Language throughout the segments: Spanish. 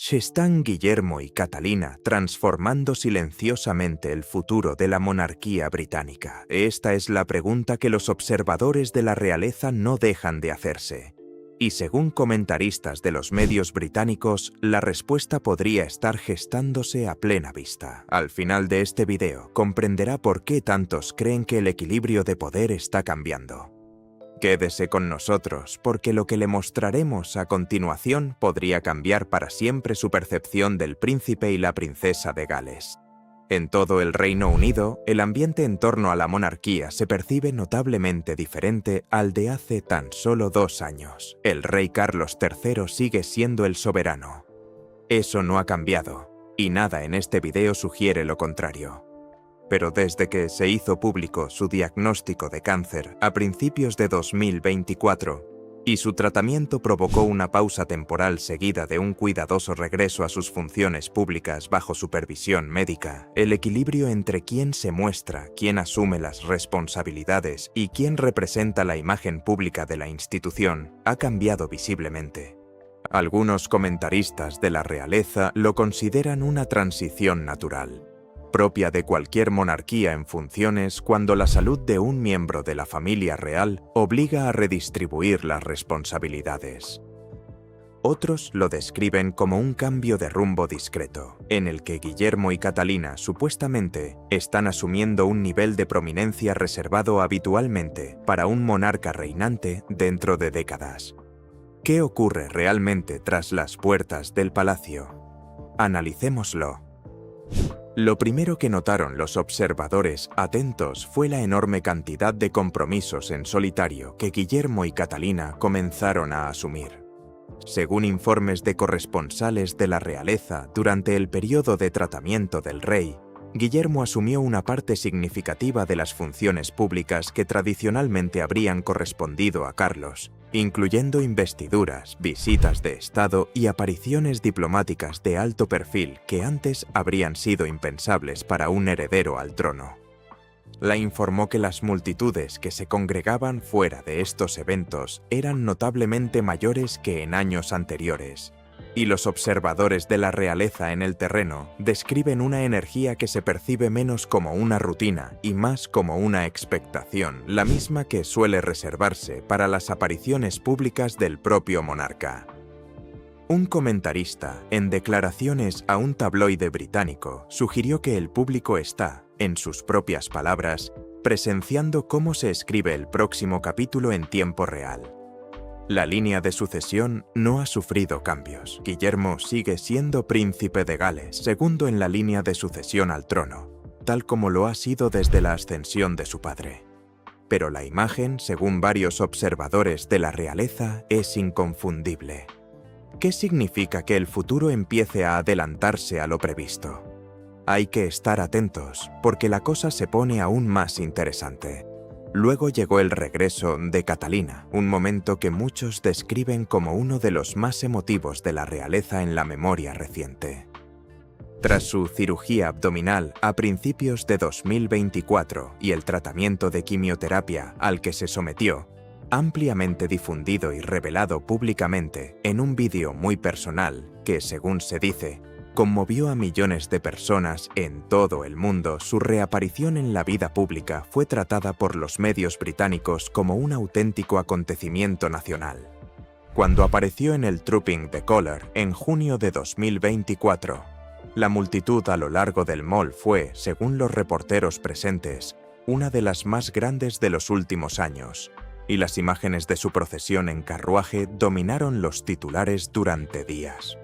¿Se están Guillermo y Catalina transformando silenciosamente el futuro de la monarquía británica? Esta es la pregunta que los observadores de la realeza no dejan de hacerse. Y según comentaristas de los medios británicos, la respuesta podría estar gestándose a plena vista. Al final de este video comprenderá por qué tantos creen que el equilibrio de poder está cambiando. Quédese con nosotros, porque lo que le mostraremos a continuación podría cambiar para siempre su percepción del príncipe y la princesa de Gales. En todo el Reino Unido, el ambiente en torno a la monarquía se percibe notablemente diferente al de hace tan solo 2 años. El rey Carlos III sigue siendo el soberano. Eso no ha cambiado, y nada en este video sugiere lo contrario. Pero desde que se hizo público su diagnóstico de cáncer a principios de 2024 y su tratamiento provocó una pausa temporal seguida de un cuidadoso regreso a sus funciones públicas bajo supervisión médica, el equilibrio entre quién se muestra, quién asume las responsabilidades y quién representa la imagen pública de la institución ha cambiado visiblemente. Algunos comentaristas de la realeza lo consideran una transición natural, propia de cualquier monarquía en funciones cuando la salud de un miembro de la familia real obliga a redistribuir las responsabilidades. Otros lo describen como un cambio de rumbo discreto, en el que Guillermo y Catalina supuestamente están asumiendo un nivel de prominencia reservado habitualmente para un monarca reinante dentro de décadas. ¿Qué ocurre realmente tras las puertas del palacio? Analicémoslo. Lo primero que notaron los observadores atentos fue la enorme cantidad de compromisos en solitario que Guillermo y Catalina comenzaron a asumir. Según informes de corresponsales de la realeza, durante el periodo de tratamiento del rey, Guillermo asumió una parte significativa de las funciones públicas que tradicionalmente habrían correspondido a Carlos, incluyendo investiduras, visitas de Estado y apariciones diplomáticas de alto perfil que antes habrían sido impensables para un heredero al trono. La informó que las multitudes que se congregaban fuera de estos eventos eran notablemente mayores que en años anteriores, y los observadores de la realeza en el terreno describen una energía que se percibe menos como una rutina y más como una expectación, la misma que suele reservarse para las apariciones públicas del propio monarca. Un comentarista, en declaraciones a un tabloide británico, sugirió que el público está, en sus propias palabras, presenciando cómo se escribe el próximo capítulo en tiempo real. La línea de sucesión no ha sufrido cambios. Guillermo sigue siendo príncipe de Gales, segundo en la línea de sucesión al trono, tal como lo ha sido desde la ascensión de su padre. Pero la imagen, según varios observadores de la realeza, es inconfundible. ¿Qué significa que el futuro empiece a adelantarse a lo previsto? Hay que estar atentos, porque la cosa se pone aún más interesante. Luego llegó el regreso de Catalina, un momento que muchos describen como uno de los más emotivos de la realeza en la memoria reciente. Tras su cirugía abdominal a principios de 2024 y el tratamiento de quimioterapia al que se sometió, ampliamente difundido y revelado públicamente en un vídeo muy personal que, según se dice, conmovió a millones de personas en todo el mundo, su reaparición en la vida pública fue tratada por los medios británicos como un auténtico acontecimiento nacional. Cuando apareció en el Trooping the Colour en junio de 2024, la multitud a lo largo del mall fue, según los reporteros presentes, una de las más grandes de los últimos años, y las imágenes de su procesión en carruaje dominaron los titulares durante días.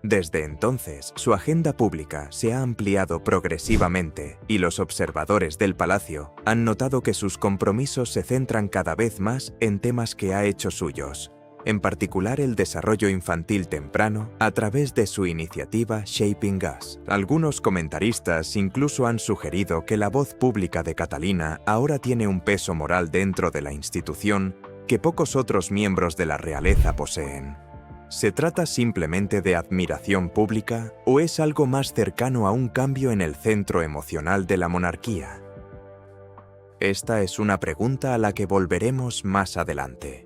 Desde entonces, su agenda pública se ha ampliado progresivamente y los observadores del palacio han notado que sus compromisos se centran cada vez más en temas que ha hecho suyos, en particular el desarrollo infantil temprano a través de su iniciativa Shaping Us. Algunos comentaristas incluso han sugerido que la voz pública de Catalina ahora tiene un peso moral dentro de la institución que pocos otros miembros de la realeza poseen. ¿Se trata simplemente de admiración pública o es algo más cercano a un cambio en el centro emocional de la monarquía? Esta es una pregunta a la que volveremos más adelante.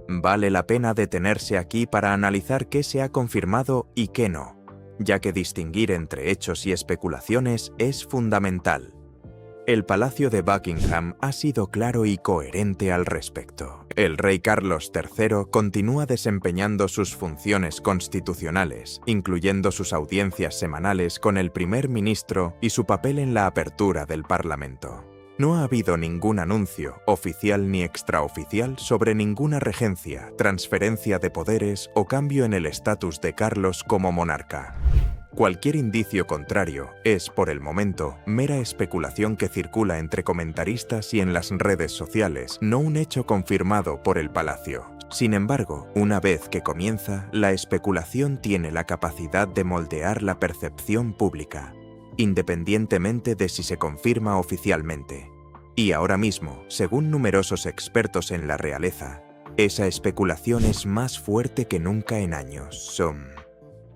Vale la pena detenerse aquí para analizar qué se ha confirmado y qué no, ya que distinguir entre hechos y especulaciones es fundamental. El Palacio de Buckingham ha sido claro y coherente al respecto. El rey Carlos III continúa desempeñando sus funciones constitucionales, incluyendo sus audiencias semanales con el primer ministro y su papel en la apertura del Parlamento. No ha habido ningún anuncio, oficial ni extraoficial, sobre ninguna regencia, transferencia de poderes o cambio en el estatus de Carlos como monarca. Cualquier indicio contrario es, por el momento, mera especulación que circula entre comentaristas y en las redes sociales, no un hecho confirmado por el Palacio. Sin embargo, una vez que comienza, la especulación tiene la capacidad de moldear la percepción pública, independientemente de si se confirma oficialmente. Y ahora mismo, según numerosos expertos en la realeza, esa especulación es más fuerte que nunca en años.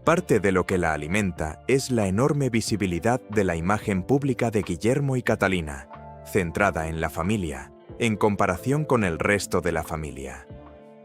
Parte de lo que la alimenta es la enorme visibilidad de la imagen pública de Guillermo y Catalina, centrada en la familia, en comparación con el resto de la familia.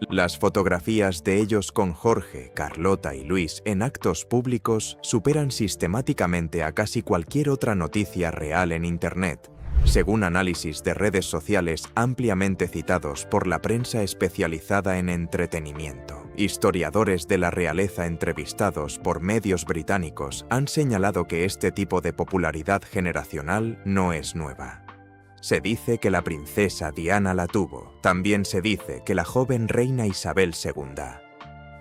Las fotografías de ellos con Jorge, Carlota y Luis en actos públicos superan sistemáticamente a casi cualquier otra noticia real en Internet, según análisis de redes sociales ampliamente citados por la prensa especializada en entretenimiento. Historiadores de la realeza entrevistados por medios británicos han señalado que este tipo de popularidad generacional no es nueva. Se dice que la princesa Diana la tuvo, también se dice que la joven reina Isabel II.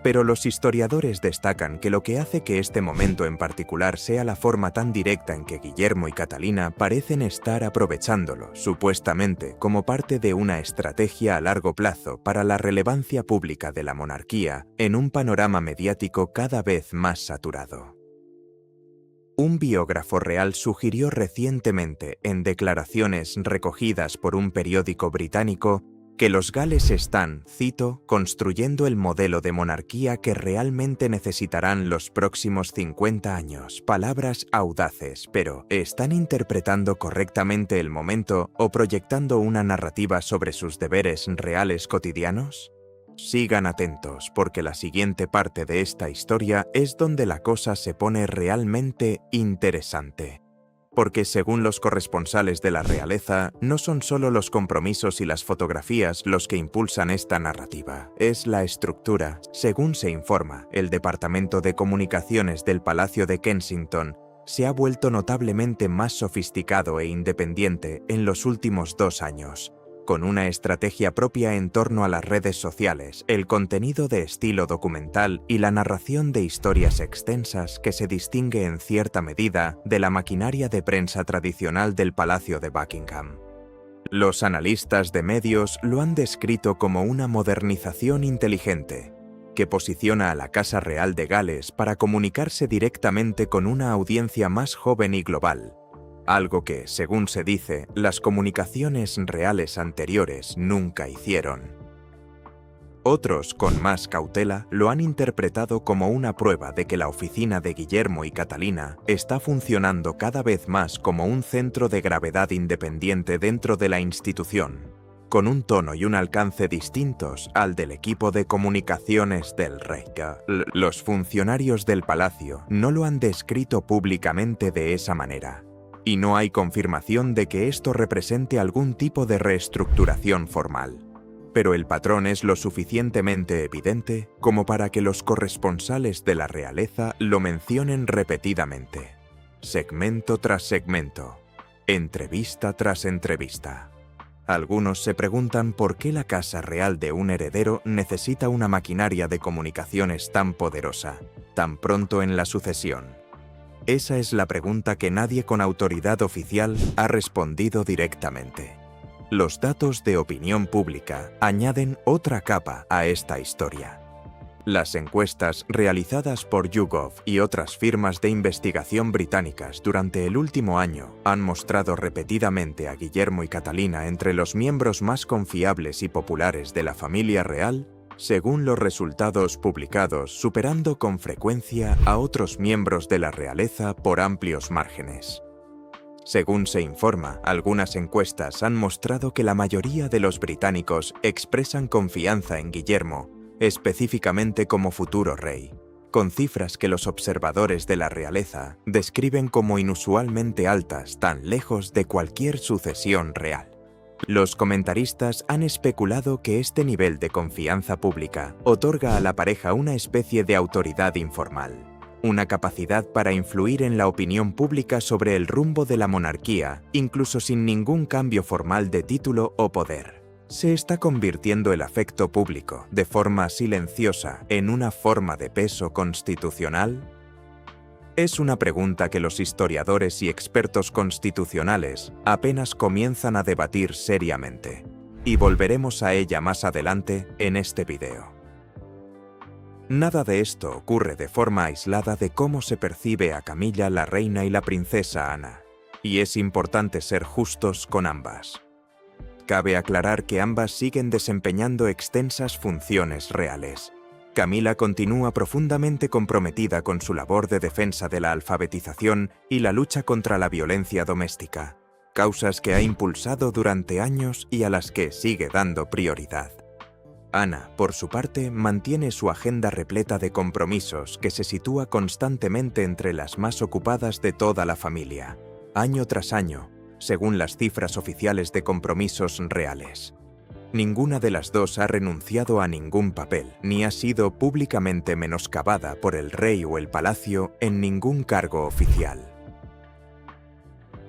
Pero los historiadores destacan que lo que hace que este momento en particular sea la forma tan directa en que Guillermo y Catalina parecen estar aprovechándolo, supuestamente, como parte de una estrategia a largo plazo para la relevancia pública de la monarquía en un panorama mediático cada vez más saturado. Un biógrafo real sugirió recientemente, en declaraciones recogidas por un periódico británico, que los Gales están, cito, construyendo el modelo de monarquía que realmente necesitarán los próximos 50 años. Palabras audaces, pero ¿están interpretando correctamente el momento o proyectando una narrativa sobre sus deberes reales cotidianos? Sigan atentos, porque la siguiente parte de esta historia es donde la cosa se pone realmente interesante. Porque según los corresponsales de la realeza, no son solo los compromisos y las fotografías los que impulsan esta narrativa, es la estructura. Según se informa, el Departamento de Comunicaciones del Palacio de Kensington se ha vuelto notablemente más sofisticado e independiente en los últimos 2 años, con una estrategia propia en torno a las redes sociales, el contenido de estilo documental y la narración de historias extensas que se distingue en cierta medida de la maquinaria de prensa tradicional del Palacio de Buckingham. Los analistas de medios lo han descrito como una modernización inteligente, que posiciona a la Casa Real de Gales para comunicarse directamente con una audiencia más joven y global, algo que, según se dice, las comunicaciones reales anteriores nunca hicieron. Otros, con más cautela, lo han interpretado como una prueba de que la oficina de Guillermo y Catalina está funcionando cada vez más como un centro de gravedad independiente dentro de la institución, con un tono y un alcance distintos al del equipo de comunicaciones del rey. Los funcionarios del palacio no lo han descrito públicamente de esa manera, y no hay confirmación de que esto represente algún tipo de reestructuración formal. Pero el patrón es lo suficientemente evidente como para que los corresponsales de la realeza lo mencionen repetidamente, segmento tras segmento, entrevista tras entrevista. Algunos se preguntan por qué la casa real de un heredero necesita una maquinaria de comunicaciones tan poderosa, tan pronto en la sucesión. Esa es la pregunta que nadie con autoridad oficial ha respondido directamente. Los datos de opinión pública añaden otra capa a esta historia. Las encuestas realizadas por YouGov y otras firmas de investigación británicas durante el último año han mostrado repetidamente a Guillermo y Catalina entre los miembros más confiables y populares de la familia real, según los resultados publicados, superando con frecuencia a otros miembros de la realeza por amplios márgenes. Según se informa, algunas encuestas han mostrado que la mayoría de los británicos expresan confianza en Guillermo, específicamente como futuro rey, con cifras que los observadores de la realeza describen como inusualmente altas, tan lejos de cualquier sucesión real. Los comentaristas han especulado que este nivel de confianza pública otorga a la pareja una especie de autoridad informal, una capacidad para influir en la opinión pública sobre el rumbo de la monarquía, incluso sin ningún cambio formal de título o poder. ¿Se está convirtiendo el afecto público, de forma silenciosa, en una forma de peso constitucional? Es una pregunta que los historiadores y expertos constitucionales apenas comienzan a debatir seriamente, y volveremos a ella más adelante en este video. Nada de esto ocurre de forma aislada de cómo se percibe a Camilla, la reina, y la princesa Ana, y es importante ser justos con ambas. Cabe aclarar que ambas siguen desempeñando extensas funciones reales. Camila continúa profundamente comprometida con su labor de defensa de la alfabetización y la lucha contra la violencia doméstica, causas que ha impulsado durante años y a las que sigue dando prioridad. Ana, por su parte, mantiene su agenda repleta de compromisos que se sitúa constantemente entre las más ocupadas de toda la familia, año tras año, según las cifras oficiales de compromisos reales. Ninguna de las dos ha renunciado a ningún papel, ni ha sido públicamente menoscabada por el rey o el palacio en ningún cargo oficial.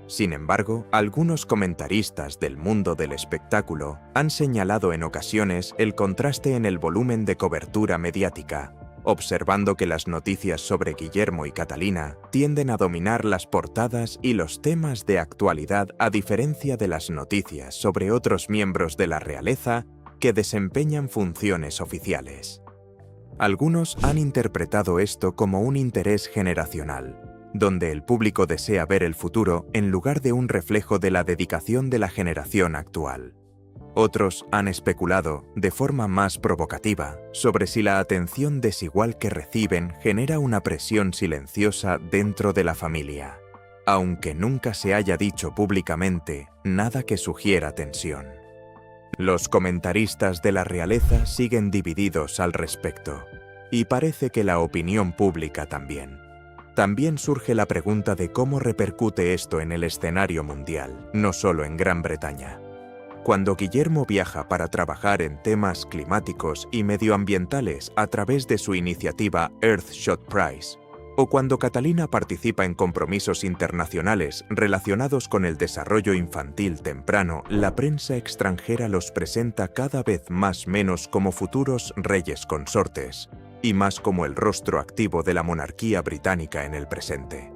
Sin embargo, algunos comentaristas del mundo del espectáculo han señalado en ocasiones el contraste en el volumen de cobertura mediática, observando que las noticias sobre Guillermo y Catalina tienden a dominar las portadas y los temas de actualidad a diferencia de las noticias sobre otros miembros de la realeza que desempeñan funciones oficiales. Algunos han interpretado esto como un interés generacional, donde el público desea ver el futuro en lugar de un reflejo de la dedicación de la generación actual. Otros han especulado, de forma más provocativa, sobre si la atención desigual que reciben genera una presión silenciosa dentro de la familia, aunque nunca se haya dicho públicamente nada que sugiera tensión. Los comentaristas de la realeza siguen divididos al respecto, y parece que la opinión pública también. También surge la pregunta de cómo repercute esto en el escenario mundial, no solo en Gran Bretaña. Cuando Guillermo viaja para trabajar en temas climáticos y medioambientales a través de su iniciativa Earthshot Prize, o cuando Catalina participa en compromisos internacionales relacionados con el desarrollo infantil temprano, la prensa extranjera los presenta cada vez menos como futuros reyes consortes, y más como el rostro activo de la monarquía británica en el presente.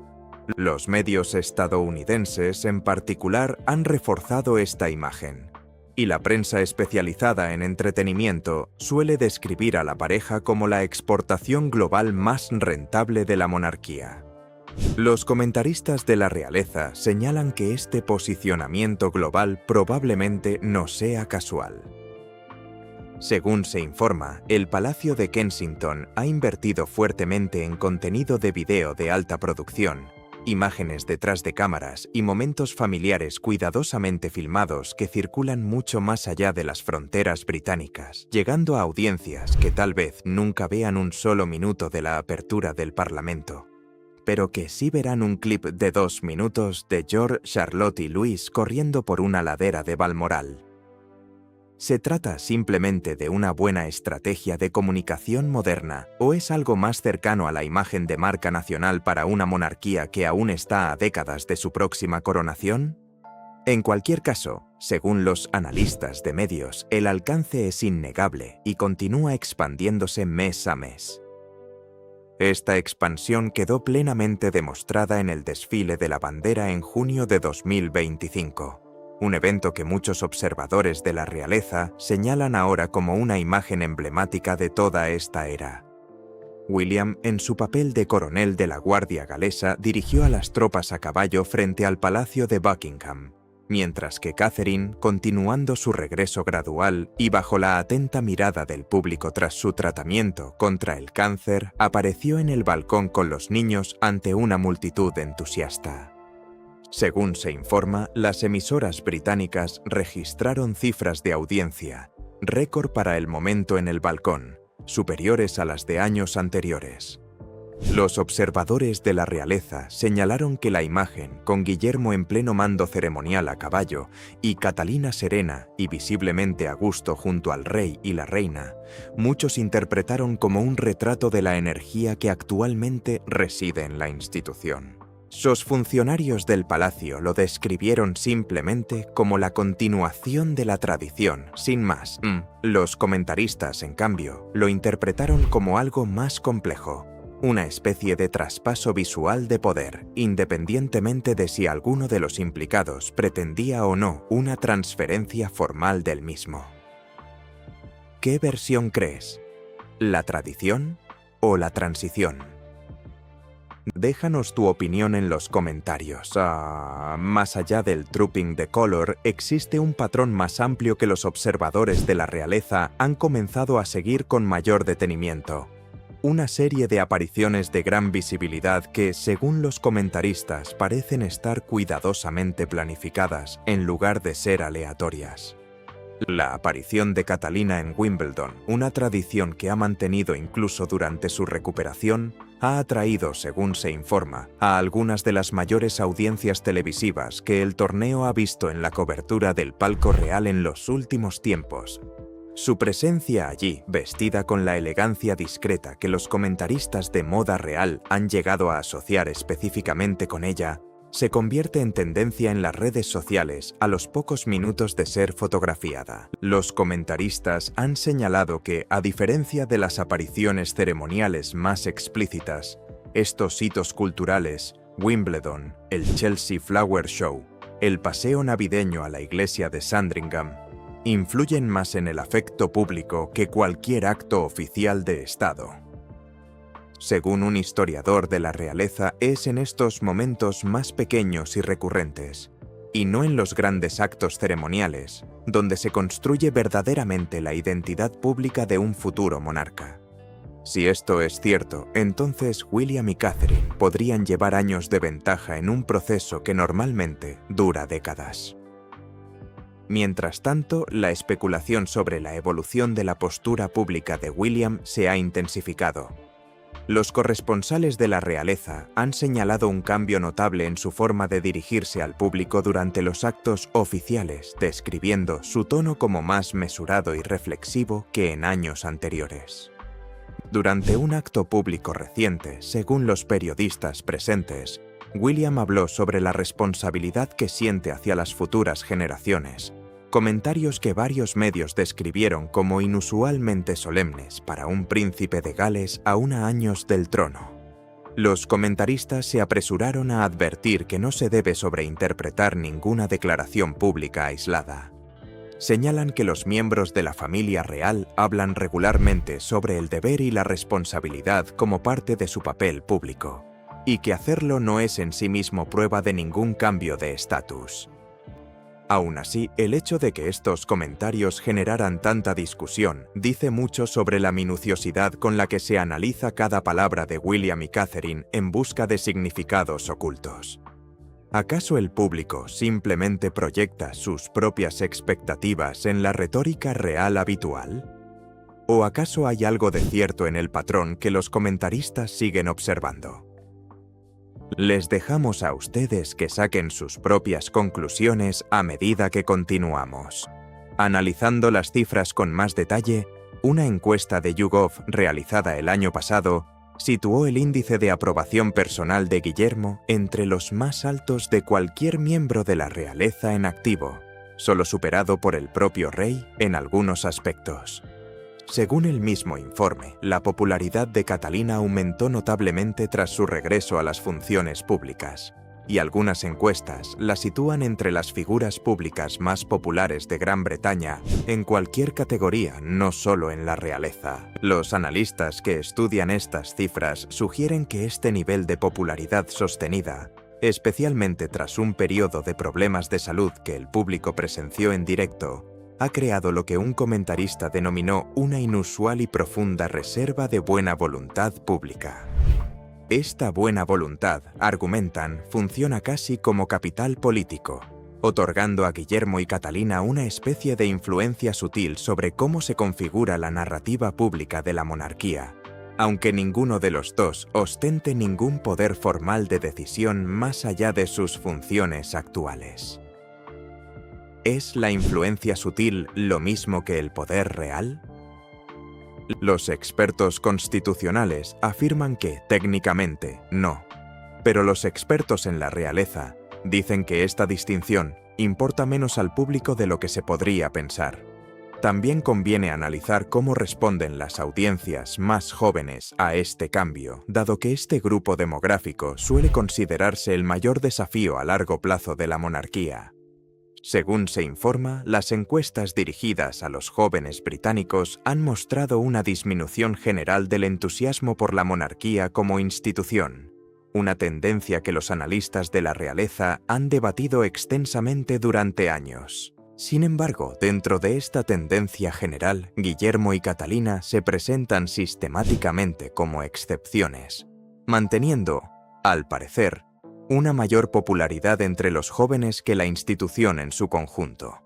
Los medios estadounidenses, en particular, han reforzado esta imagen, y la prensa especializada en entretenimiento suele describir a la pareja como la exportación global más rentable de la monarquía. Los comentaristas de la realeza señalan que este posicionamiento global probablemente no sea casual. Según se informa, el Palacio de Kensington ha invertido fuertemente en contenido de video de alta producción, imágenes detrás de cámaras y momentos familiares cuidadosamente filmados que circulan mucho más allá de las fronteras británicas, llegando a audiencias que tal vez nunca vean un solo minuto de la apertura del Parlamento, pero que sí verán un clip de 2 minutos de George, Charlotte y Luis corriendo por una ladera de Balmoral. ¿Se trata simplemente de una buena estrategia de comunicación moderna o es algo más cercano a la imagen de marca nacional para una monarquía que aún está a décadas de su próxima coronación? En cualquier caso, según los analistas de medios, el alcance es innegable y continúa expandiéndose mes a mes. Esta expansión quedó plenamente demostrada en el desfile de la bandera en junio de 2025. Un evento que muchos observadores de la realeza señalan ahora como una imagen emblemática de toda esta era. William, en su papel de coronel de la Guardia Galesa, dirigió a las tropas a caballo frente al Palacio de Buckingham, mientras que Catherine, continuando su regreso gradual y bajo la atenta mirada del público tras su tratamiento contra el cáncer, apareció en el balcón con los niños ante una multitud entusiasta. Según se informa, las emisoras británicas registraron cifras de audiencia, récord para el momento en el balcón, superiores a las de años anteriores. Los observadores de la realeza señalaron que la imagen, con Guillermo en pleno mando ceremonial a caballo y Catalina serena y visiblemente a gusto junto al rey y la reina, muchos interpretaron como un retrato de la energía que actualmente reside en la institución. Los funcionarios del palacio lo describieron simplemente como la continuación de la tradición, sin más. Los comentaristas, en cambio, lo interpretaron como algo más complejo. Una especie de traspaso visual de poder, independientemente de si alguno de los implicados pretendía o no una transferencia formal del mismo. ¿Qué versión crees? ¿La tradición o la transición? Déjanos tu opinión en los comentarios. Más allá del Trooping the Color, existe un patrón más amplio que los observadores de la realeza han comenzado a seguir con mayor detenimiento. Una serie de apariciones de gran visibilidad que, según los comentaristas, parecen estar cuidadosamente planificadas en lugar de ser aleatorias. La aparición de Catalina en Wimbledon, una tradición que ha mantenido incluso durante su recuperación, ha atraído, según se informa, a algunas de las mayores audiencias televisivas que el torneo ha visto en la cobertura del palco real en los últimos tiempos. Su presencia allí, vestida con la elegancia discreta que los comentaristas de moda real han llegado a asociar específicamente con ella, se convierte en tendencia en las redes sociales a los pocos minutos de ser fotografiada. Los comentaristas han señalado que, a diferencia de las apariciones ceremoniales más explícitas, estos hitos culturales, Wimbledon, el Chelsea Flower Show, el paseo navideño a la iglesia de Sandringham, influyen más en el afecto público que cualquier acto oficial de Estado. Según un historiador de la realeza, es en estos momentos más pequeños y recurrentes, y no en los grandes actos ceremoniales, donde se construye verdaderamente la identidad pública de un futuro monarca. Si esto es cierto, entonces William y Catherine podrían llevar años de ventaja en un proceso que normalmente dura décadas. Mientras tanto, la especulación sobre la evolución de la postura pública de William se ha intensificado. Los corresponsales de la realeza han señalado un cambio notable en su forma de dirigirse al público durante los actos oficiales, describiendo su tono como más mesurado y reflexivo que en años anteriores. Durante un acto público reciente, según los periodistas presentes, William habló sobre la responsabilidad que siente hacia las futuras generaciones, comentarios que varios medios describieron como inusualmente solemnes para un príncipe de Gales a años del trono. Los comentaristas se apresuraron a advertir que no se debe sobreinterpretar ninguna declaración pública aislada. Señalan que los miembros de la familia real hablan regularmente sobre el deber y la responsabilidad como parte de su papel público, y que hacerlo no es en sí mismo prueba de ningún cambio de estatus. Aún así, el hecho de que estos comentarios generaran tanta discusión dice mucho sobre la minuciosidad con la que se analiza cada palabra de William y Catherine en busca de significados ocultos. ¿Acaso el público simplemente proyecta sus propias expectativas en la retórica real habitual? ¿O acaso hay algo de cierto en el patrón que los comentaristas siguen observando? Les dejamos a ustedes que saquen sus propias conclusiones a medida que continuamos. Analizando las cifras con más detalle, una encuesta de YouGov realizada el año pasado situó el índice de aprobación personal de Guillermo entre los más altos de cualquier miembro de la realeza en activo, solo superado por el propio rey en algunos aspectos. Según el mismo informe, la popularidad de Catalina aumentó notablemente tras su regreso a las funciones públicas, y algunas encuestas la sitúan entre las figuras públicas más populares de Gran Bretaña en cualquier categoría, no solo en la realeza. Los analistas que estudian estas cifras sugieren que este nivel de popularidad sostenida, especialmente tras un periodo de problemas de salud que el público presenció en directo, ha creado lo que un comentarista denominó una inusual y profunda reserva de buena voluntad pública. Esta buena voluntad, argumentan, funciona casi como capital político, otorgando a Guillermo y Catalina una especie de influencia sutil sobre cómo se configura la narrativa pública de la monarquía, aunque ninguno de los dos ostente ningún poder formal de decisión más allá de sus funciones actuales. ¿Es la influencia sutil lo mismo que el poder real? Los expertos constitucionales afirman que, técnicamente, no. Pero los expertos en la realeza dicen que esta distinción importa menos al público de lo que se podría pensar. También conviene analizar cómo responden las audiencias más jóvenes a este cambio, dado que este grupo demográfico suele considerarse el mayor desafío a largo plazo de la monarquía. Según se informa, las encuestas dirigidas a los jóvenes británicos han mostrado una disminución general del entusiasmo por la monarquía como institución, una tendencia que los analistas de la realeza han debatido extensamente durante años. Sin embargo, dentro de esta tendencia general, Guillermo y Catalina se presentan sistemáticamente como excepciones, manteniendo, al parecer, una mayor popularidad entre los jóvenes que la institución en su conjunto.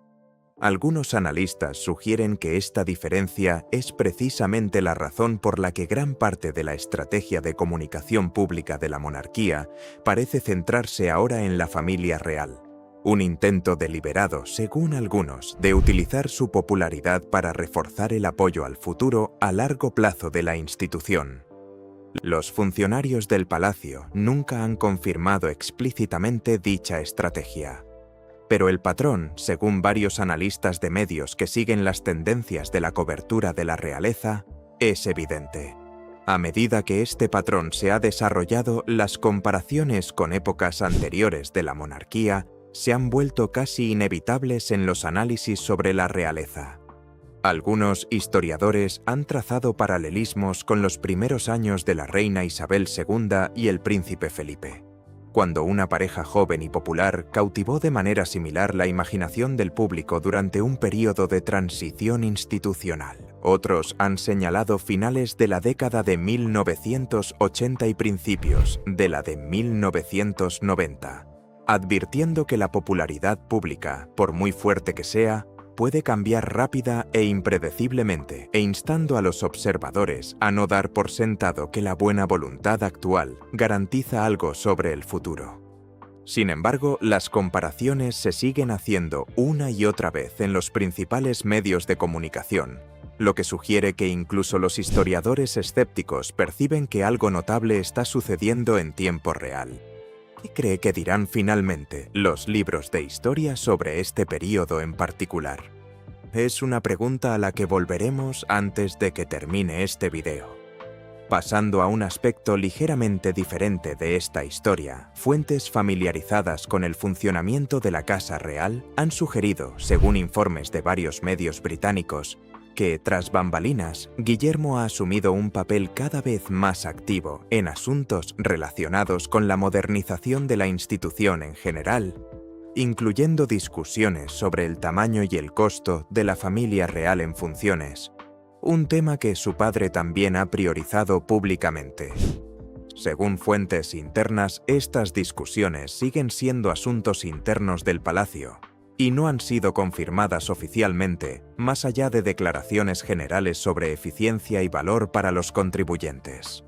Algunos analistas sugieren que esta diferencia es precisamente la razón por la que gran parte de la estrategia de comunicación pública de la monarquía parece centrarse ahora en la familia real, un intento deliberado, según algunos, de utilizar su popularidad para reforzar el apoyo al futuro a largo plazo de la institución. Los funcionarios del palacio nunca han confirmado explícitamente dicha estrategia. Pero el patrón, según varios analistas de medios que siguen las tendencias de la cobertura de la realeza, es evidente. A medida que este patrón se ha desarrollado, las comparaciones con épocas anteriores de la monarquía se han vuelto casi inevitables en los análisis sobre la realeza. Algunos historiadores han trazado paralelismos con los primeros años de la reina Isabel II y el príncipe Felipe, cuando una pareja joven y popular cautivó de manera similar la imaginación del público durante un período de transición institucional. Otros han señalado finales de la década de 1980 y principios de la de 1990, advirtiendo que la popularidad pública, por muy fuerte que sea, puede cambiar rápida e impredeciblemente, e instando a los observadores a no dar por sentado que la buena voluntad actual garantiza algo sobre el futuro. Sin embargo, las comparaciones se siguen haciendo una y otra vez en los principales medios de comunicación, lo que sugiere que incluso los historiadores escépticos perciben que algo notable está sucediendo en tiempo real. ¿Qué cree que dirán finalmente los libros de historia sobre este período en particular? Es una pregunta a la que volveremos antes de que termine este video. Pasando a un aspecto ligeramente diferente de esta historia, fuentes familiarizadas con el funcionamiento de la Casa Real han sugerido, según informes de varios medios británicos, que, tras bambalinas, Guillermo ha asumido un papel cada vez más activo en asuntos relacionados con la modernización de la institución en general, incluyendo discusiones sobre el tamaño y el costo de la familia real en funciones, un tema que su padre también ha priorizado públicamente. Según fuentes internas, estas discusiones siguen siendo asuntos internos del palacio, y no han sido confirmadas oficialmente, más allá de declaraciones generales sobre eficiencia y valor para los contribuyentes.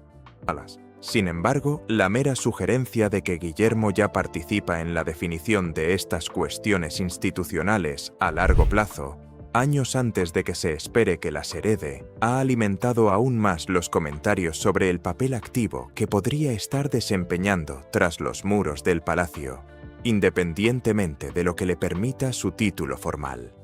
Sin embargo, la mera sugerencia de que Guillermo ya participa en la definición de estas cuestiones institucionales a largo plazo, años antes de que se espere que las herede, ha alimentado aún más los comentarios sobre el papel activo que podría estar desempeñando tras los muros del palacio, independientemente de lo que le permita su título formal.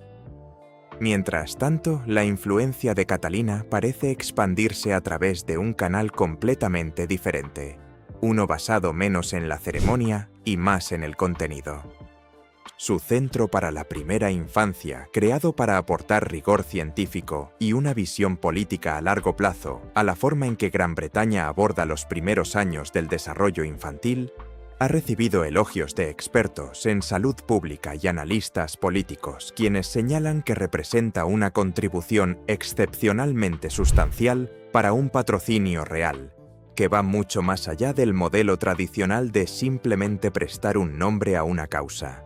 Mientras tanto, la influencia de Catalina parece expandirse a través de un canal completamente diferente, uno basado menos en la ceremonia y más en el contenido. Su Centro para la Primera Infancia, creado para aportar rigor científico y una visión política a largo plazo a la forma en que Gran Bretaña aborda los primeros años del desarrollo infantil, ha recibido elogios de expertos en salud pública y analistas políticos, quienes señalan que representa una contribución excepcionalmente sustancial para un patrocinio real, que va mucho más allá del modelo tradicional de simplemente prestar un nombre a una causa.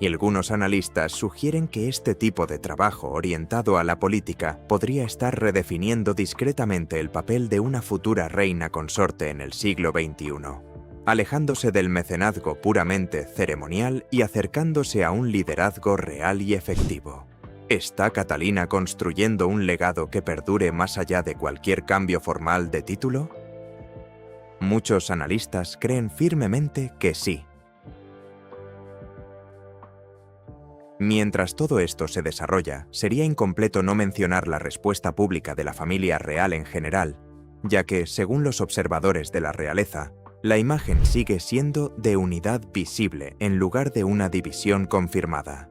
Y algunos analistas sugieren que este tipo de trabajo orientado a la política podría estar redefiniendo discretamente el papel de una futura reina consorte en el siglo XXI, alejándose del mecenazgo puramente ceremonial y acercándose a un liderazgo real y efectivo. ¿Está Catalina construyendo un legado que perdure más allá de cualquier cambio formal de título? Muchos analistas creen firmemente que sí. Mientras todo esto se desarrolla, sería incompleto no mencionar la respuesta pública de la familia real en general, ya que, según los observadores de la realeza, la imagen sigue siendo de unidad visible en lugar de una división confirmada.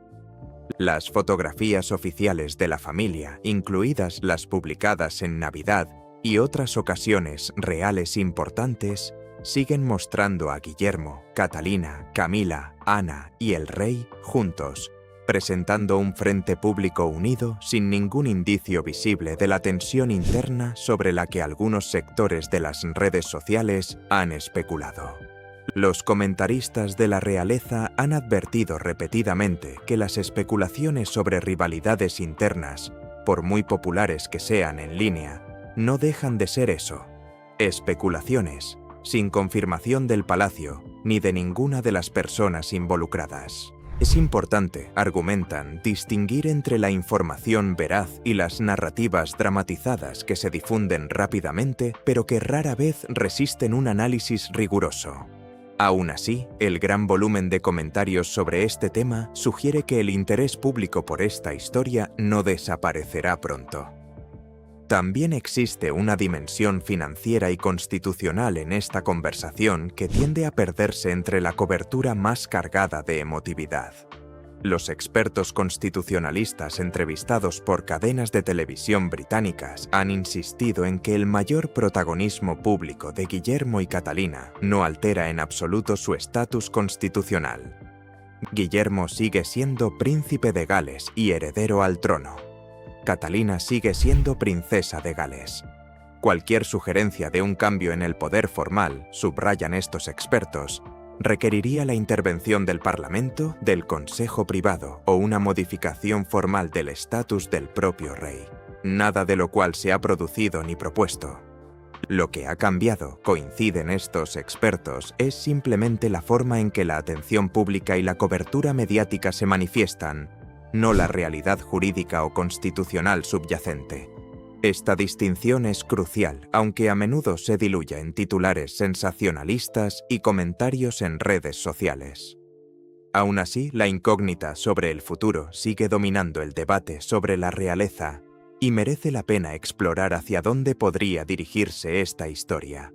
Las fotografías oficiales de la familia, incluidas las publicadas en Navidad y otras ocasiones reales importantes, siguen mostrando a Guillermo, Catalina, Camila, Ana y el rey juntos, presentando un frente público unido sin ningún indicio visible de la tensión interna sobre la que algunos sectores de las redes sociales han especulado. Los comentaristas de la realeza han advertido repetidamente que las especulaciones sobre rivalidades internas, por muy populares que sean en línea, no dejan de ser eso: especulaciones, sin confirmación del palacio ni de ninguna de las personas involucradas. Es importante, argumentan, distinguir entre la información veraz y las narrativas dramatizadas que se difunden rápidamente, pero que rara vez resisten un análisis riguroso. Aún así, el gran volumen de comentarios sobre este tema sugiere que el interés público por esta historia no desaparecerá pronto. También existe una dimensión financiera y constitucional en esta conversación que tiende a perderse entre la cobertura más cargada de emotividad. Los expertos constitucionalistas entrevistados por cadenas de televisión británicas han insistido en que el mayor protagonismo público de Guillermo y Catalina no altera en absoluto su estatus constitucional. Guillermo sigue siendo príncipe de Gales y heredero al trono. Catalina sigue siendo princesa de Gales. Cualquier sugerencia de un cambio en el poder formal, subrayan estos expertos, requeriría la intervención del Parlamento, del Consejo Privado o una modificación formal del estatus del propio rey, nada de lo cual se ha producido ni propuesto. Lo que ha cambiado, coinciden estos expertos, es simplemente la forma en que la atención pública y la cobertura mediática se manifiestan, no la realidad jurídica o constitucional subyacente. Esta distinción es crucial, aunque a menudo se diluya en titulares sensacionalistas y comentarios en redes sociales. Aún así, la incógnita sobre el futuro sigue dominando el debate sobre la realeza y merece la pena explorar hacia dónde podría dirigirse esta historia.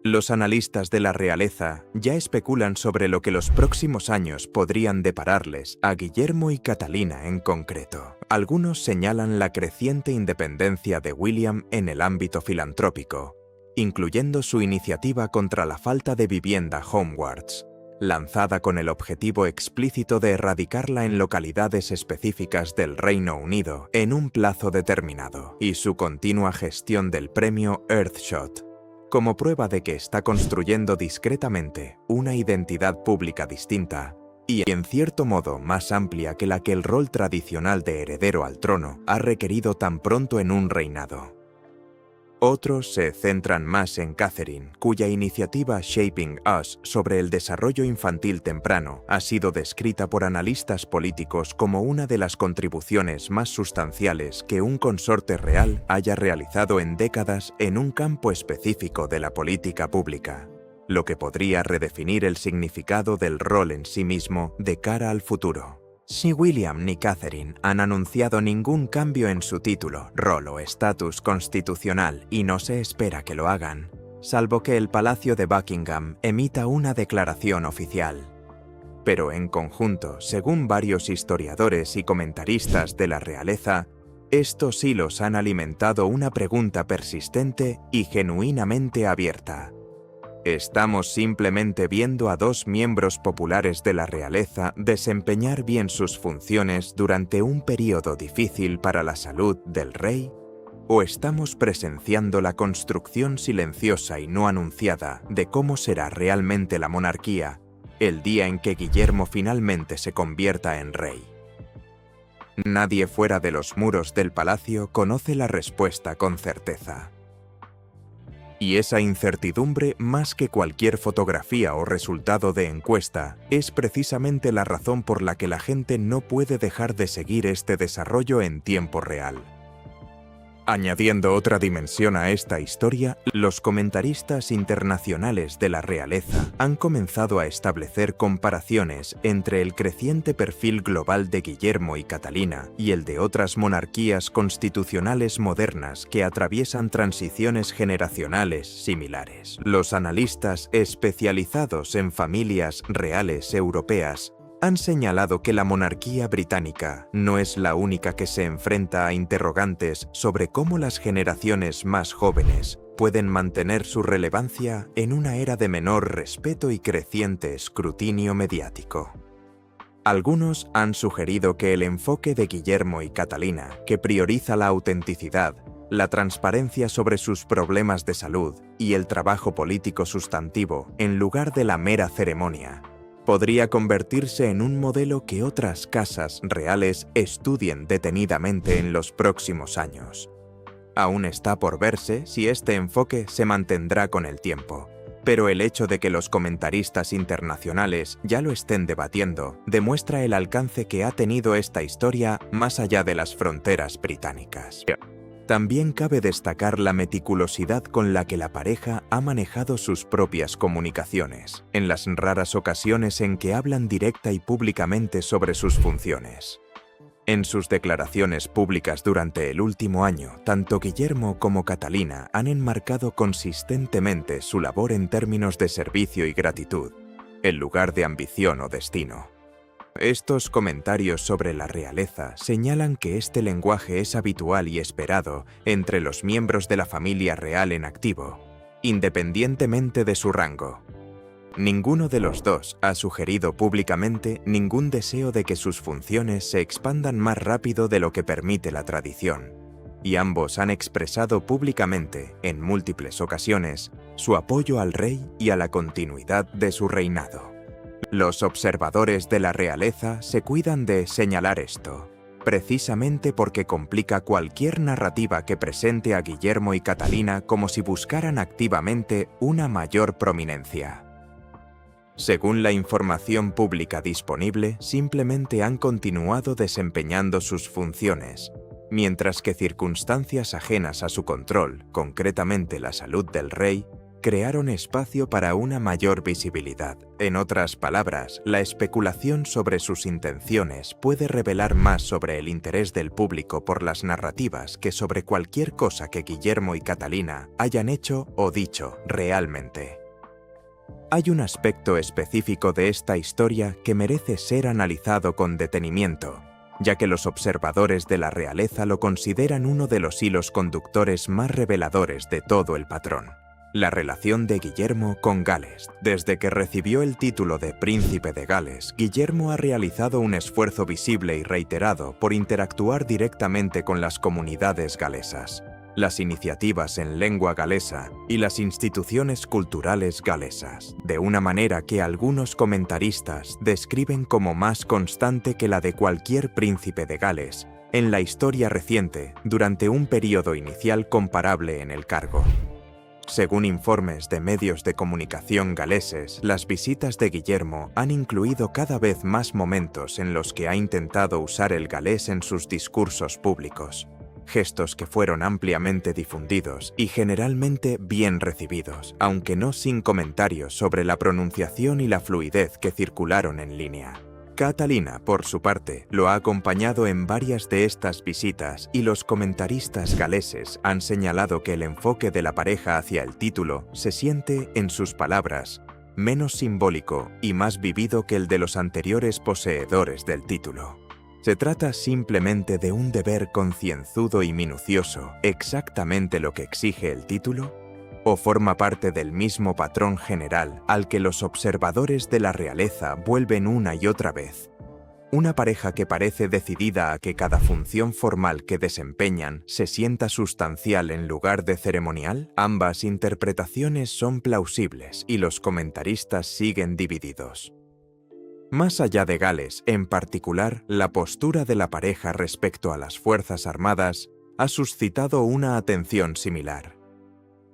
Los analistas de la realeza ya especulan sobre lo que los próximos años podrían depararles a Guillermo y Catalina en concreto. Algunos señalan la creciente independencia de William en el ámbito filantrópico, incluyendo su iniciativa contra la falta de vivienda Homewards, lanzada con el objetivo explícito de erradicarla en localidades específicas del Reino Unido en un plazo determinado, y su continua gestión del premio Earthshot, como prueba de que está construyendo discretamente una identidad pública distinta y, en cierto modo, más amplia que la que el rol tradicional de heredero al trono ha requerido tan pronto en un reinado. Otros se centran más en Catherine, cuya iniciativa Shaping Us sobre el desarrollo infantil temprano ha sido descrita por analistas políticos como una de las contribuciones más sustanciales que un consorte real haya realizado en décadas en un campo específico de la política pública, lo que podría redefinir el significado del rol en sí mismo de cara al futuro. Si William ni Catherine han anunciado ningún cambio en su título, rol o estatus constitucional y no se espera que lo hagan, salvo que el Palacio de Buckingham emita una declaración oficial. Pero en conjunto, según varios historiadores y comentaristas de la realeza, estos hilos han alimentado una pregunta persistente y genuinamente abierta. ¿Estamos simplemente viendo a dos miembros populares de la realeza desempeñar bien sus funciones durante un periodo difícil para la salud del rey? ¿O estamos presenciando la construcción silenciosa y no anunciada de cómo será realmente la monarquía el día en que Guillermo finalmente se convierta en rey? Nadie fuera de los muros del palacio conoce la respuesta con certeza. Y esa incertidumbre, más que cualquier fotografía o resultado de encuesta, es precisamente la razón por la que la gente no puede dejar de seguir este desarrollo en tiempo real. Añadiendo otra dimensión a esta historia, los comentaristas internacionales de la realeza han comenzado a establecer comparaciones entre el creciente perfil global de Guillermo y Catalina y el de otras monarquías constitucionales modernas que atraviesan transiciones generacionales similares. Los analistas especializados en familias reales europeas han señalado que la monarquía británica no es la única que se enfrenta a interrogantes sobre cómo las generaciones más jóvenes pueden mantener su relevancia en una era de menor respeto y creciente escrutinio mediático. Algunos han sugerido que el enfoque de Guillermo y Catalina, que prioriza la autenticidad, la transparencia sobre sus problemas de salud y el trabajo político sustantivo en lugar de la mera ceremonia, podría convertirse en un modelo que otras casas reales estudien detenidamente en los próximos años. Aún está por verse si este enfoque se mantendrá con el tiempo, pero el hecho de que los comentaristas internacionales ya lo estén debatiendo demuestra el alcance que ha tenido esta historia más allá de las fronteras británicas. También cabe destacar la meticulosidad con la que la pareja ha manejado sus propias comunicaciones, en las raras ocasiones en que hablan directa y públicamente sobre sus funciones. En sus declaraciones públicas durante el último año, tanto Guillermo como Catalina han enmarcado consistentemente su labor en términos de servicio y gratitud, en lugar de ambición o destino. Estos comentarios sobre la realeza señalan que este lenguaje es habitual y esperado entre los miembros de la familia real en activo, independientemente de su rango. Ninguno de los dos ha sugerido públicamente ningún deseo de que sus funciones se expandan más rápido de lo que permite la tradición, y ambos han expresado públicamente, en múltiples ocasiones, su apoyo al rey y a la continuidad de su reinado. Los observadores de la realeza se cuidan de señalar esto, precisamente porque complica cualquier narrativa que presente a Guillermo y Catalina como si buscaran activamente una mayor prominencia. Según la información pública disponible, simplemente han continuado desempeñando sus funciones, mientras que circunstancias ajenas a su control, concretamente la salud del rey, crearon espacio para una mayor visibilidad. En otras palabras, la especulación sobre sus intenciones puede revelar más sobre el interés del público por las narrativas que sobre cualquier cosa que Guillermo y Catalina hayan hecho o dicho realmente. Hay un aspecto específico de esta historia que merece ser analizado con detenimiento, ya que los observadores de la realeza lo consideran uno de los hilos conductores más reveladores de todo el patrón: la relación de Guillermo con Gales. Desde que recibió el título de Príncipe de Gales, Guillermo ha realizado un esfuerzo visible y reiterado por interactuar directamente con las comunidades galesas, las iniciativas en lengua galesa y las instituciones culturales galesas, de una manera que algunos comentaristas describen como más constante que la de cualquier príncipe de Gales en la historia reciente durante un periodo inicial comparable en el cargo. Según informes de medios de comunicación galeses, las visitas de Guillermo han incluido cada vez más momentos en los que ha intentado usar el galés en sus discursos públicos, gestos que fueron ampliamente difundidos y generalmente bien recibidos, aunque no sin comentarios sobre la pronunciación y la fluidez que circularon en línea. Catalina, por su parte, lo ha acompañado en varias de estas visitas y los comentaristas galeses han señalado que el enfoque de la pareja hacia el título se siente, en sus palabras, menos simbólico y más vivido que el de los anteriores poseedores del título. ¿Se trata simplemente de un deber concienzudo y minucioso, exactamente lo que exige el título? ¿O forma parte del mismo patrón general al que los observadores de la realeza vuelven una y otra vez? Una pareja que parece decidida a que cada función formal que desempeñan se sienta sustancial en lugar de ceremonial. Ambas interpretaciones son plausibles y los comentaristas siguen divididos. Más allá de Gales, en particular, la postura de la pareja respecto a las Fuerzas Armadas ha suscitado una atención similar.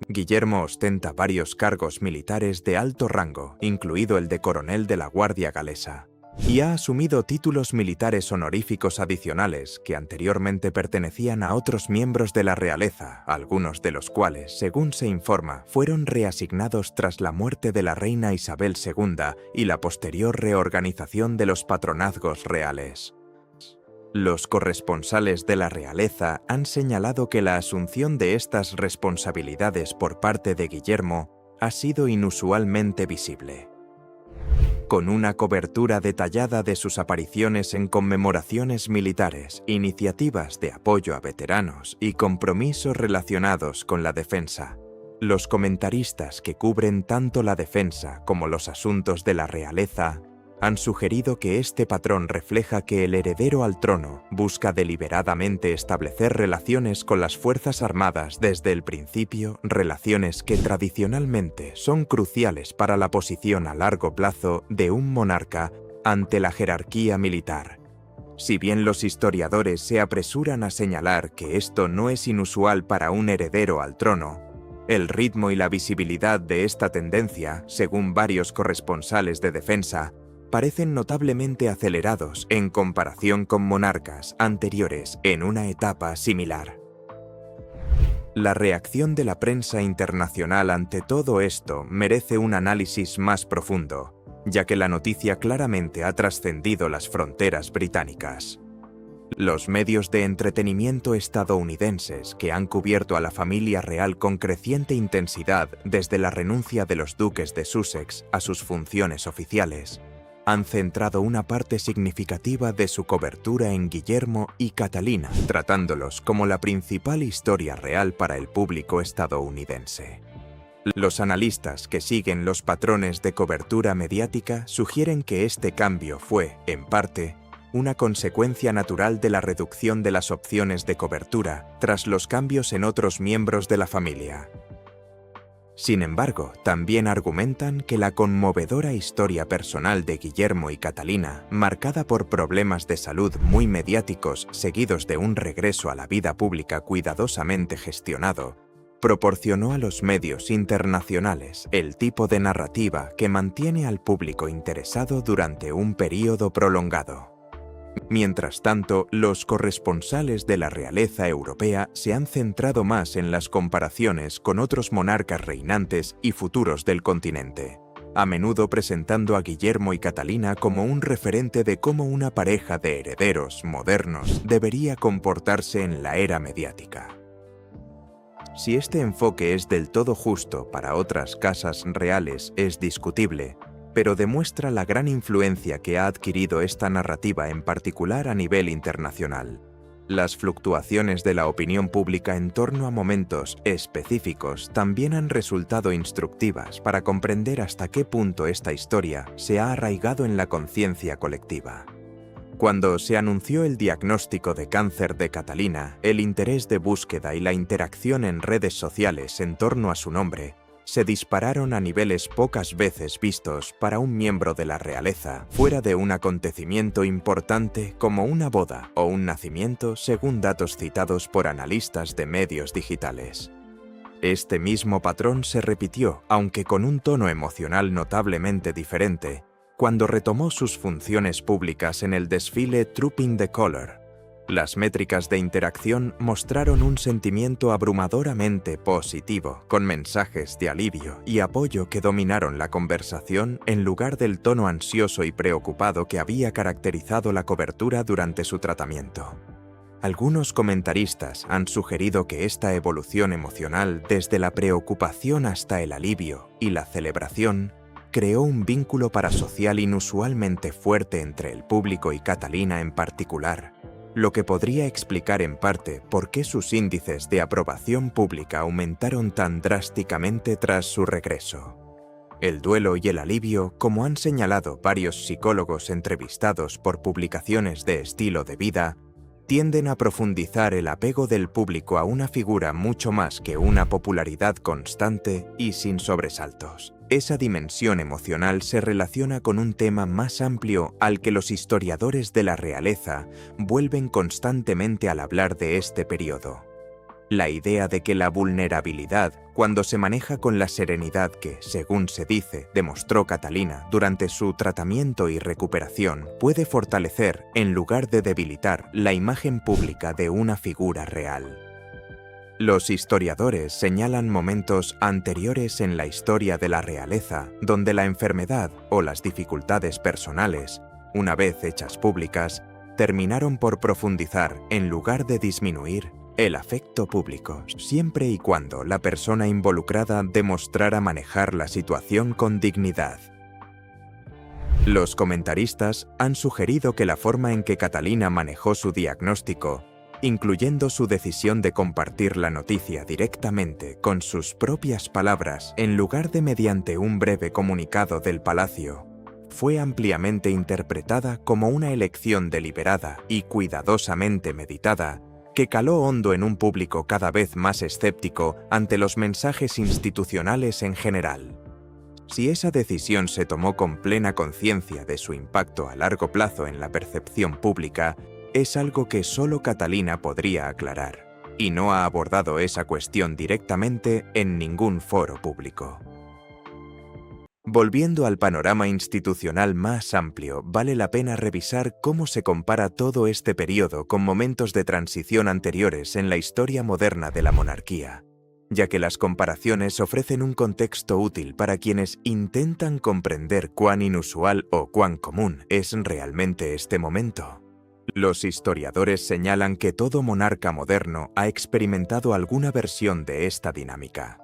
Guillermo ostenta varios cargos militares de alto rango, incluido el de coronel de la Guardia Galesa, y ha asumido títulos militares honoríficos adicionales que anteriormente pertenecían a otros miembros de la realeza, algunos de los cuales, según se informa, fueron reasignados tras la muerte de la reina Isabel II y la posterior reorganización de los patronazgos reales. Los corresponsales de la realeza han señalado que la asunción de estas responsabilidades por parte de Guillermo ha sido inusualmente visible. Con una cobertura detallada de sus apariciones en conmemoraciones militares, iniciativas de apoyo a veteranos y compromisos relacionados con la defensa, los comentaristas que cubren tanto la defensa como los asuntos de la realeza han sugerido que este patrón refleja que el heredero al trono busca deliberadamente establecer relaciones con las Fuerzas Armadas desde el principio, relaciones que tradicionalmente son cruciales para la posición a largo plazo de un monarca ante la jerarquía militar. Si bien los historiadores se apresuran a señalar que esto no es inusual para un heredero al trono, el ritmo y la visibilidad de esta tendencia, según varios corresponsales de defensa, parecen notablemente acelerados en comparación con monarcas anteriores en una etapa similar. La reacción de la prensa internacional ante todo esto merece un análisis más profundo, ya que la noticia claramente ha trascendido las fronteras británicas. Los medios de entretenimiento estadounidenses, que han cubierto a la familia real con creciente intensidad desde la renuncia de los duques de Sussex a sus funciones oficiales, han centrado una parte significativa de su cobertura en Guillermo y Catalina, tratándolos como la principal historia real para el público estadounidense. Los analistas que siguen los patrones de cobertura mediática sugieren que este cambio fue, en parte, una consecuencia natural de la reducción de las opciones de cobertura tras los cambios en otros miembros de la familia. Sin embargo, también argumentan que la conmovedora historia personal de Guillermo y Catalina, marcada por problemas de salud muy mediáticos seguidos de un regreso a la vida pública cuidadosamente gestionado, proporcionó a los medios internacionales el tipo de narrativa que mantiene al público interesado durante un período prolongado. Mientras tanto, los corresponsales de la realeza europea se han centrado más en las comparaciones con otros monarcas reinantes y futuros del continente, a menudo presentando a Guillermo y Catalina como un referente de cómo una pareja de herederos modernos debería comportarse en la era mediática. Si este enfoque es del todo justo para otras casas reales es discutible, pero demuestra la gran influencia que ha adquirido esta narrativa en particular a nivel internacional. Las fluctuaciones de la opinión pública en torno a momentos específicos también han resultado instructivas para comprender hasta qué punto esta historia se ha arraigado en la conciencia colectiva. Cuando se anunció el diagnóstico de cáncer de Catalina, el interés de búsqueda y la interacción en redes sociales en torno a su nombre se dispararon a niveles pocas veces vistos para un miembro de la realeza, fuera de un acontecimiento importante como una boda o un nacimiento, según datos citados por analistas de medios digitales. Este mismo patrón se repitió, aunque con un tono emocional notablemente diferente, cuando retomó sus funciones públicas en el desfile Trooping the Colour. Las métricas de interacción mostraron un sentimiento abrumadoramente positivo, con mensajes de alivio y apoyo que dominaron la conversación en lugar del tono ansioso y preocupado que había caracterizado la cobertura durante su tratamiento. Algunos comentaristas han sugerido que esta evolución emocional, desde la preocupación hasta el alivio y la celebración, creó un vínculo parasocial inusualmente fuerte entre el público y Catalina en particular, lo que podría explicar en parte por qué sus índices de aprobación pública aumentaron tan drásticamente tras su regreso. El duelo y el alivio, como han señalado varios psicólogos entrevistados por publicaciones de estilo de vida, tienden a profundizar el apego del público a una figura mucho más que una popularidad constante y sin sobresaltos. Esa dimensión emocional se relaciona con un tema más amplio al que los historiadores de la realeza vuelven constantemente al hablar de este periodo. La idea de que la vulnerabilidad, cuando se maneja con la serenidad que, según se dice, demostró Catalina durante su tratamiento y recuperación, puede fortalecer, en lugar de debilitar, la imagen pública de una figura real. Los historiadores señalan momentos anteriores en la historia de la realeza donde la enfermedad o las dificultades personales, una vez hechas públicas, terminaron por profundizar en lugar de disminuir el afecto público, siempre y cuando la persona involucrada demostrara manejar la situación con dignidad. Los comentaristas han sugerido que la forma en que Catalina manejó su diagnóstico, incluyendo su decisión de compartir la noticia directamente con sus propias palabras en lugar de mediante un breve comunicado del palacio, fue ampliamente interpretada como una elección deliberada y cuidadosamente meditada que caló hondo en un público cada vez más escéptico ante los mensajes institucionales en general. Si esa decisión se tomó con plena conciencia de su impacto a largo plazo en la percepción pública, es algo que solo Catalina podría aclarar, y no ha abordado esa cuestión directamente en ningún foro público. Volviendo al panorama institucional más amplio, vale la pena revisar cómo se compara todo este periodo con momentos de transición anteriores en la historia moderna de la monarquía, ya que las comparaciones ofrecen un contexto útil para quienes intentan comprender cuán inusual o cuán común es realmente este momento. Los historiadores señalan que todo monarca moderno ha experimentado alguna versión de esta dinámica.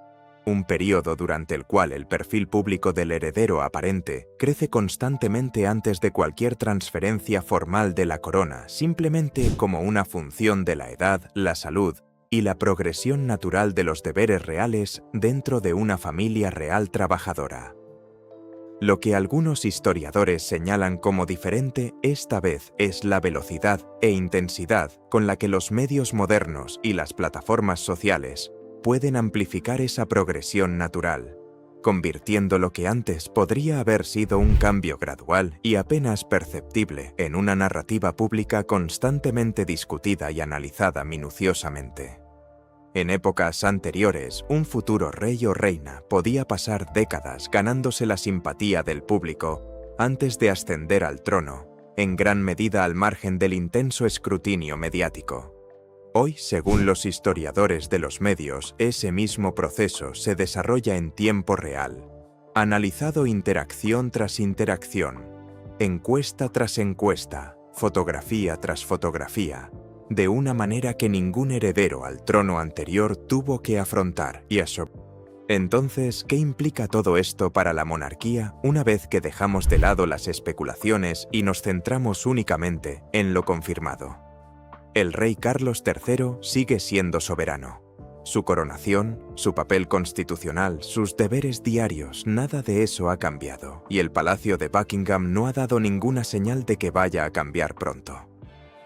Un periodo durante el cual el perfil público del heredero aparente crece constantemente antes de cualquier transferencia formal de la corona, simplemente como una función de la edad, la salud y la progresión natural de los deberes reales dentro de una familia real trabajadora. Lo que algunos historiadores señalan como diferente esta vez es la velocidad e intensidad con la que los medios modernos y las plataformas sociales pueden amplificar esa progresión natural, convirtiendo lo que antes podría haber sido un cambio gradual y apenas perceptible en una narrativa pública constantemente discutida y analizada minuciosamente. En épocas anteriores, un futuro rey o reina podía pasar décadas ganándose la simpatía del público antes de ascender al trono, en gran medida al margen del intenso escrutinio mediático. Hoy, según los historiadores de los medios, ese mismo proceso se desarrolla en tiempo real, analizado interacción tras interacción, encuesta tras encuesta, fotografía tras fotografía, de una manera que ningún heredero al trono anterior tuvo que afrontar y asumir. Entonces, ¿qué implica todo esto para la monarquía una vez que dejamos de lado las especulaciones y nos centramos únicamente en lo confirmado? El rey Carlos III sigue siendo soberano. Su coronación, su papel constitucional, sus deberes diarios, nada de eso ha cambiado, y el Palacio de Buckingham no ha dado ninguna señal de que vaya a cambiar pronto.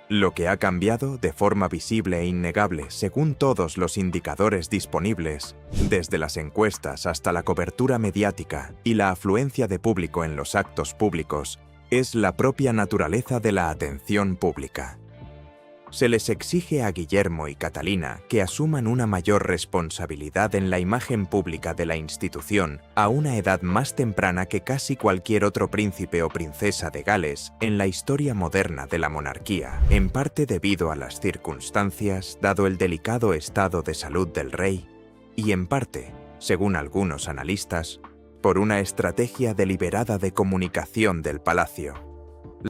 Lo que ha cambiado de forma visible e innegable según todos los indicadores disponibles, desde las encuestas hasta la cobertura mediática y la afluencia de público en los actos públicos, es la propia naturaleza de la atención pública. Se les exige a Guillermo y Catalina que asuman una mayor responsabilidad en la imagen pública de la institución a una edad más temprana que casi cualquier otro príncipe o princesa de Gales en la historia moderna de la monarquía, en parte debido a las circunstancias, dado el delicado estado de salud del rey, y en parte, según algunos analistas, por una estrategia deliberada de comunicación del palacio.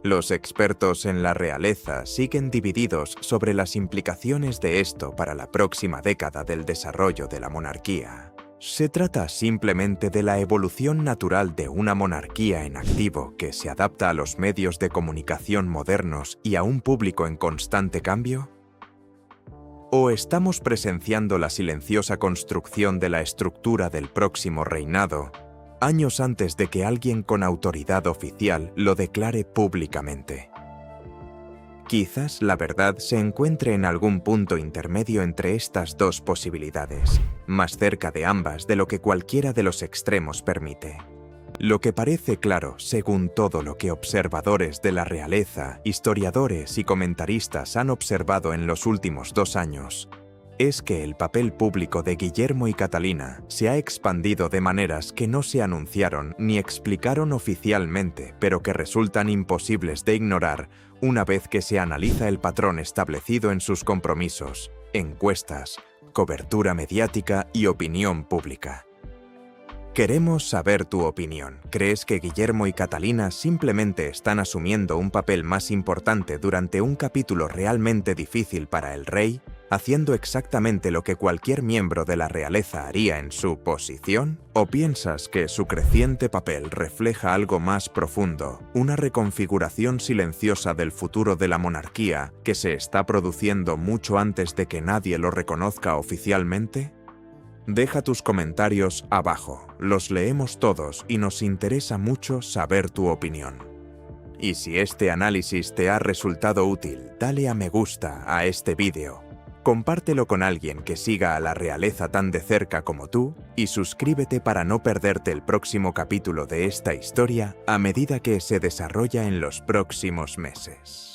Los expertos en la realeza siguen divididos sobre las implicaciones de esto para la próxima década del desarrollo de la monarquía. ¿Se trata simplemente de la evolución natural de una monarquía en activo que se adapta a los medios de comunicación modernos y a un público en constante cambio? ¿O estamos presenciando la silenciosa construcción de la estructura del próximo reinado, años antes de que alguien con autoridad oficial lo declare públicamente. Quizás la verdad se encuentre en algún punto intermedio entre estas dos posibilidades, más cerca de ambas de lo que cualquiera de los extremos permite. Lo que parece claro, según todo lo que observadores de la realeza, historiadores y comentaristas han observado en los últimos 2 años, es que el papel público de Guillermo y Catalina se ha expandido de maneras que no se anunciaron ni explicaron oficialmente, pero que resultan imposibles de ignorar una vez que se analiza el patrón establecido en sus compromisos, encuestas, cobertura mediática y opinión pública. Queremos saber tu opinión. ¿Crees que Guillermo y Catalina simplemente están asumiendo un papel más importante durante un capítulo realmente difícil para el rey, haciendo exactamente lo que cualquier miembro de la realeza haría en su posición? ¿O piensas que su creciente papel refleja algo más profundo, una reconfiguración silenciosa del futuro de la monarquía que se está produciendo mucho antes de que nadie lo reconozca oficialmente? Deja tus comentarios abajo, los leemos todos y nos interesa mucho saber tu opinión. Y si este análisis te ha resultado útil, dale a me gusta a este vídeo, compártelo con alguien que siga a la realeza tan de cerca como tú y suscríbete para no perderte el próximo capítulo de esta historia a medida que se desarrolla en los próximos meses.